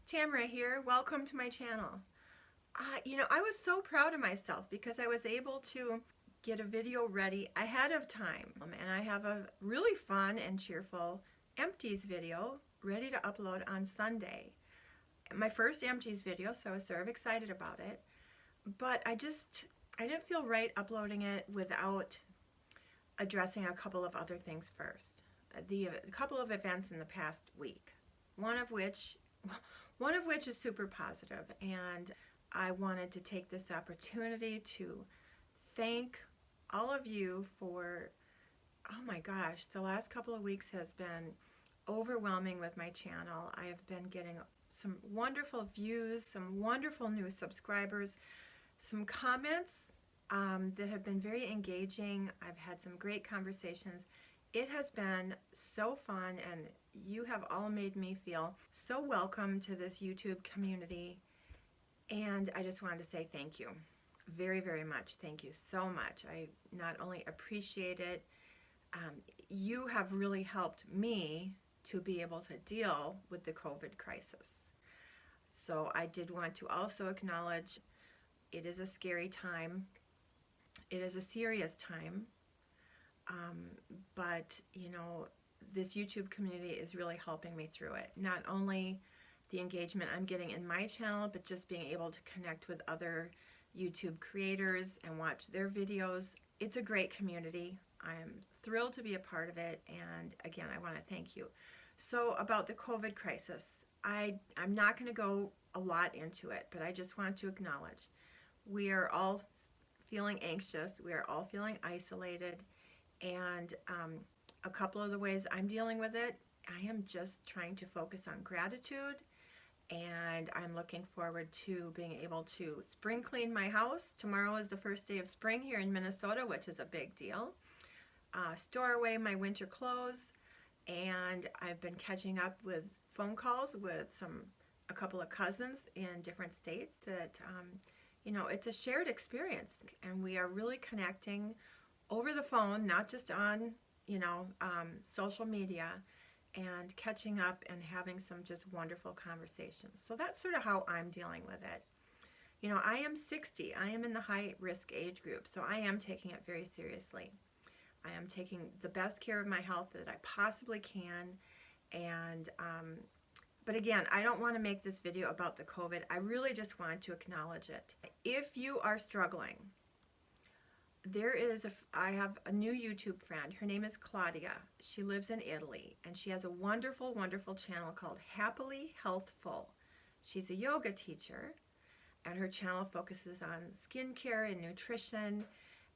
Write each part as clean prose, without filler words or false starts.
Tamara here. Welcome to my channel. I was so proud of myself because I was able to get a video ready ahead of time. And I have a really fun and cheerful empties video ready to upload on Sunday. My first empties video, so I was sort of excited about it. But I didn't feel right uploading it without addressing a couple of other things first. A couple of events in the past week. One of which is super positive, and I wanted to take this opportunity to thank all of you for, oh my gosh, the last couple of weeks has been overwhelming with my channel. I have been getting some wonderful views, some wonderful new subscribers, some comments that have been very engaging. I've had some great conversations. It has been so fun, and you have all made me feel so welcome to this YouTube community, and I just wanted to say thank you very, very much. Thank you so much. I not only appreciate it, you have really helped me to be able to deal with the COVID crisis. So I did want to also acknowledge it is a scary time. It is a serious time. But this YouTube community is really helping me through it. Not only the engagement I'm getting in my channel, but just being able to connect with other YouTube creators and watch their videos. It's a great community. I'm thrilled to be a part of it, and again, I want to thank you. So about the COVID crisis, I'm not going to go a lot into it, but I just want to acknowledge we are all feeling anxious. We are all feeling isolated. And a couple of the ways I'm dealing with it, I am just trying to focus on gratitude, and I'm looking forward to being able to spring clean my house. Tomorrow is the first day of spring here in Minnesota, which is a big deal. Store away my winter clothes, and I've been catching up with phone calls with a couple of cousins in different states that, it's a shared experience, and we are really connecting over the phone, not just on, social media, and catching up and having some just wonderful conversations. So that's sort of how I'm dealing with it. I am 60. I am in the high risk age group, so I am taking it very seriously. I am taking the best care of my health that I possibly can. And, but again, I don't want to make this video about the COVID. I really just want to acknowledge it. If you are struggling, I have a new YouTube friend. Her name is Claudia. She lives in Italy, and she has a wonderful, wonderful channel called Happily Healthful. She's a yoga teacher, and her channel focuses on skincare and nutrition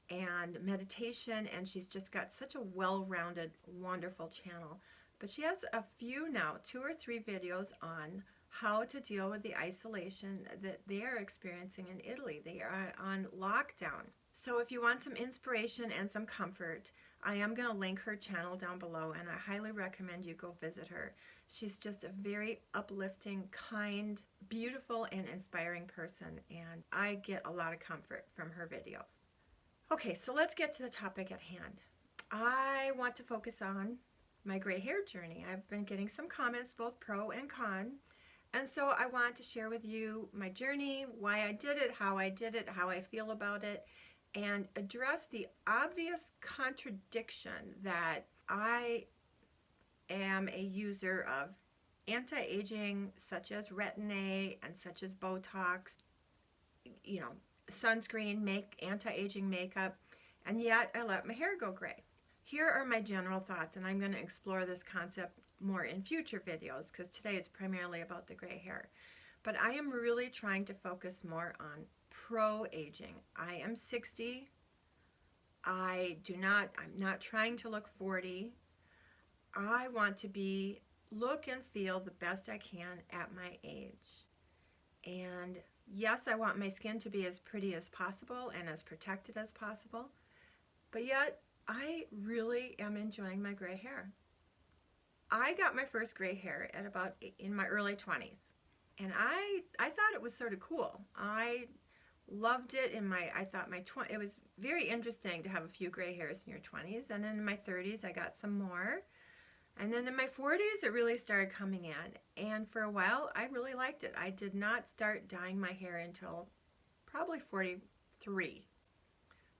and meditation, and she's just got such a well-rounded, wonderful channel. But she has a few now, 2 or 3 videos on how to deal with the isolation that they are experiencing in Italy. They are on lockdown. So if you want some inspiration and some comfort, I am going to link her channel down below, and I highly recommend you go visit her. She's just a very uplifting, kind, beautiful, and inspiring person, and I get a lot of comfort from her videos. Okay, so let's get to the topic at hand. I want to focus on my gray hair journey. I've been getting some comments, both pro and con, and so I want to share with you my journey, why I did it, how I feel about it, and address the obvious contradiction that I am a user of anti-aging such as Retin-A and such as Botox, sunscreen, anti-aging makeup, and yet I let my hair go gray. Here are my general thoughts, and I'm going to explore this concept more in future videos because today it's primarily about the gray hair. But I am really trying to focus more on pro-aging. I am 60. I'm not trying to look 40. I want to look and feel the best I can at my age. And yes, I want my skin to be as pretty as possible and as protected as possible. But yet, I really am enjoying my gray hair. I got my first gray hair in my early 20s. And I thought it was sort of cool. I loved it it was very interesting to have a few gray hairs in your 20s, and then in my 30s I got some more. And then in my 40s, it really started coming in. And for a while, I really liked it. I did not start dyeing my hair until probably 43,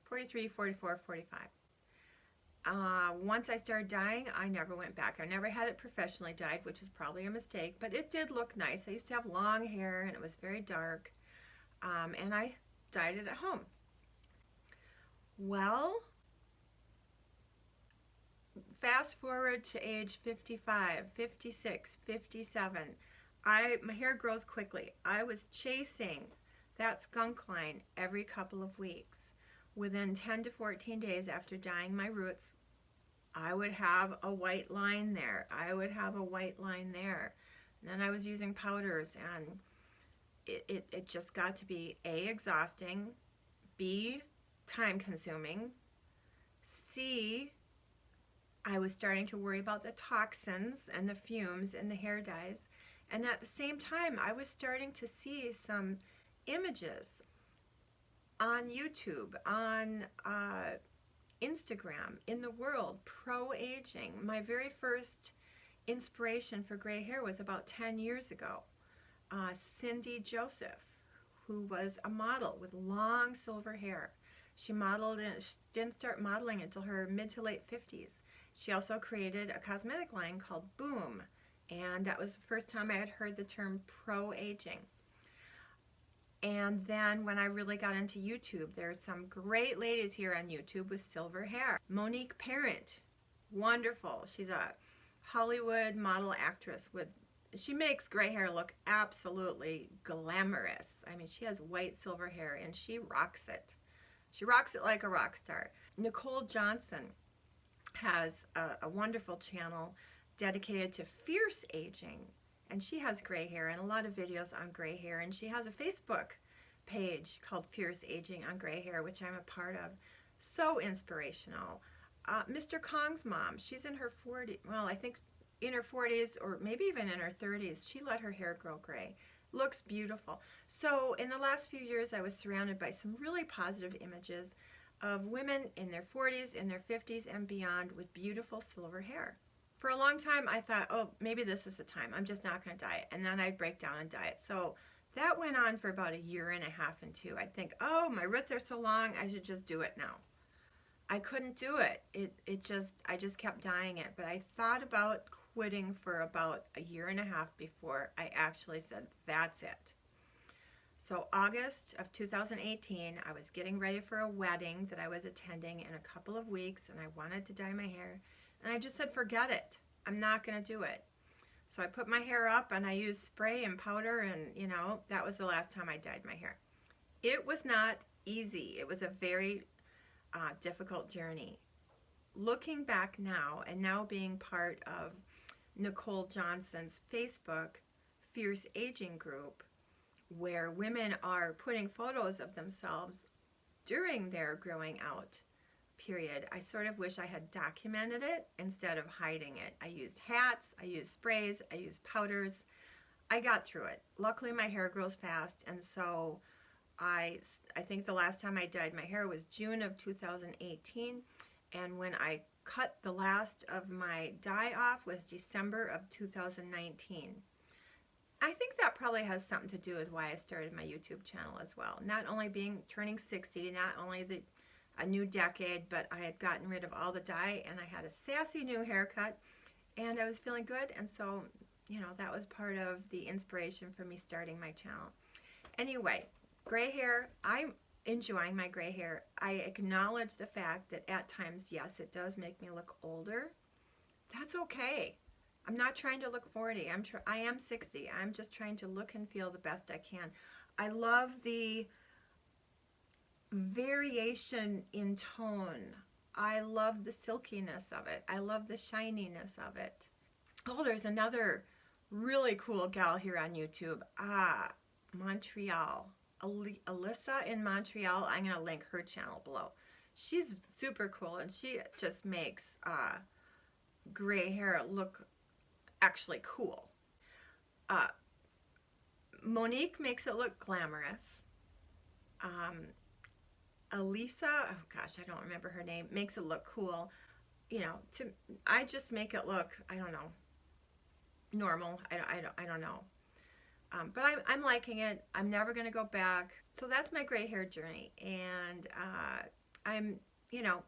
43, 44, 45. Once I started dyeing, I never went back. I never had it professionally dyed, which is probably a mistake, but it did look nice. I used to have long hair and it was very dark, and I dyed it at home. Well, fast forward to age 55, 56, 57. My hair grows quickly. I was chasing that skunk line every couple of weeks. Within 10 to 14 days after dyeing my roots, I would have a white line there. I would have a white line there. And then I was using powders, and it just got to be A, exhausting, B, time consuming, C, I was starting to worry about the toxins and the fumes in the hair dyes. And at the same time, I was starting to see some images on YouTube, on Instagram, in the world, pro-aging. My very first inspiration for gray hair was about 10 years ago. Cindy Joseph, who was a model with long silver hair. She modeled and didn't start modeling until her mid to late 50s. She also created a cosmetic line called Boom, and that was the first time I had heard the term pro-aging. And then when I really got into YouTube, there's some great ladies here on YouTube with silver hair. Monique Parent, wonderful. She's a Hollywood model actress she makes gray hair look absolutely glamorous. I mean, she has white silver hair and she rocks it. She rocks it like a rock star. Nicole Johnson has a wonderful channel dedicated to fierce aging, and she has gray hair and a lot of videos on gray hair, and she has a Facebook page called Fierce Aging on Gray Hair, which I'm a part of. So inspirational. Mr. Kong's mom, she's in her 40s, well, I think in her 40s or maybe even in her 30s. She let her hair grow gray. Looks beautiful. So in the last few years, I was surrounded by some really positive images of women in their 40s, in their 50s, and beyond with beautiful silver hair. For a long time, I thought, oh, maybe this is the time. I'm just not going to dye it. And then I'd break down and dye it. So that went on for about a year and a half and two. I'd think, oh, my roots are so long, I should just do it now. I couldn't do it. I just kept dyeing it. But I thought about quitting for about a year and a half before I actually said, that's it. So August of 2018, I was getting ready for a wedding that I was attending in a couple of weeks, and I wanted to dye my hair. And I just said, forget it. I'm not going to do it. So I put my hair up, and I used spray and powder, and, that was the last time I dyed my hair. It was not easy. It was a very difficult journey. Looking back now, and now being part of Nicole Johnson's Facebook Fierce Aging group, where women are putting photos of themselves during their growing out period, I sort of wish I had documented it instead of hiding it. I used hats, I used sprays, I used powders. I got through it. Luckily, my hair grows fast, and so I think the last time I dyed my hair was June of 2018, and when I cut the last of my dye off was December of 2019. I think that probably has something to do with why I started my YouTube channel as well. Not only turning 60, not only a new decade, but I had gotten rid of all the dye, and I had a sassy new haircut, and I was feeling good, and so, that was part of the inspiration for me starting my channel. Anyway, gray hair, I'm enjoying my gray hair. I acknowledge the fact that at times, yes, it does make me look older. That's okay. I'm not trying to look 40. I am 60. I'm just trying to look and feel the best I can. I love the variation in tone. I love the silkiness of it. I love the shininess of it. Oh, there's another really cool gal here on YouTube. Montreal. Alyssa in Montreal. I'm going to link her channel below. She's super cool, and she just makes gray hair look actually cool. Monique makes it look glamorous. Elisa, oh gosh, I don't remember her name, makes it look cool. you know, I just make it look, I don't know, normal. I don't know. But I'm liking it. I'm never going to go back. So that's my gray hair journey. And I'm, you know,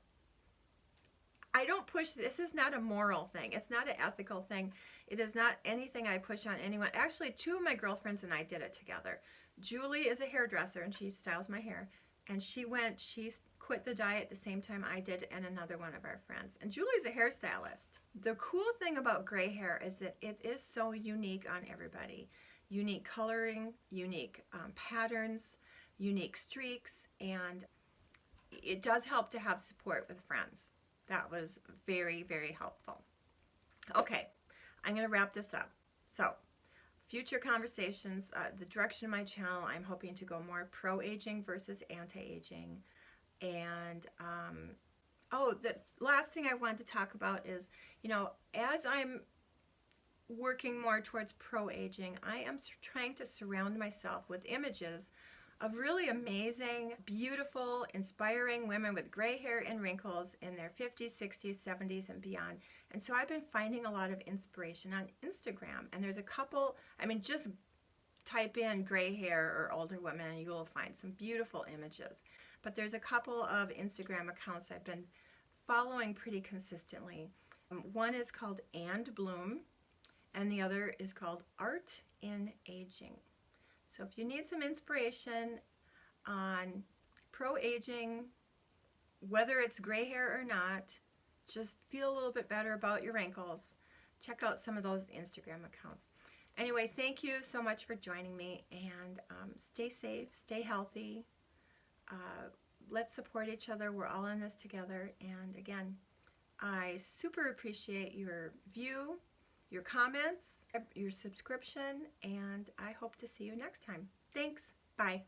I don't push, this is not a moral thing. It's not an ethical thing. It is not anything I push on anyone. Actually, two of my girlfriends and I did it together. Julie is a hairdresser and she styles my hair. And she quit the dye at the same time I did, and another one of our friends. And Julie's a hairstylist. The cool thing about gray hair is that it is so unique on everybody. Unique coloring, unique patterns, unique streaks, and it does help to have support with friends. That was very, very helpful. Okay, I'm going to wrap this up. So, future conversations, the direction of my channel, I'm hoping to go more pro-aging versus anti-aging. And, the last thing I wanted to talk about is, you know, as I'm working more towards pro-aging, I am trying to surround myself with images of really amazing, beautiful, inspiring women with gray hair and wrinkles in their 50s, 60s, 70s, and beyond. And so I've been finding a lot of inspiration on Instagram. And there's a couple, I mean, just type in gray hair or older women and you will find some beautiful images. But there's a couple of Instagram accounts I've been following pretty consistently. One is called and.bloom and the other is called artinaging. So if you need some inspiration on pro-aging, whether it's gray hair or not, just feel a little bit better about your wrinkles, check out some of those Instagram accounts. Anyway, thank you so much for joining me, and stay safe, stay healthy. Let's support each other. We're all in this together. And again, I super appreciate your view, your comments, your subscription, and I hope to see you next time. Thanks. Bye.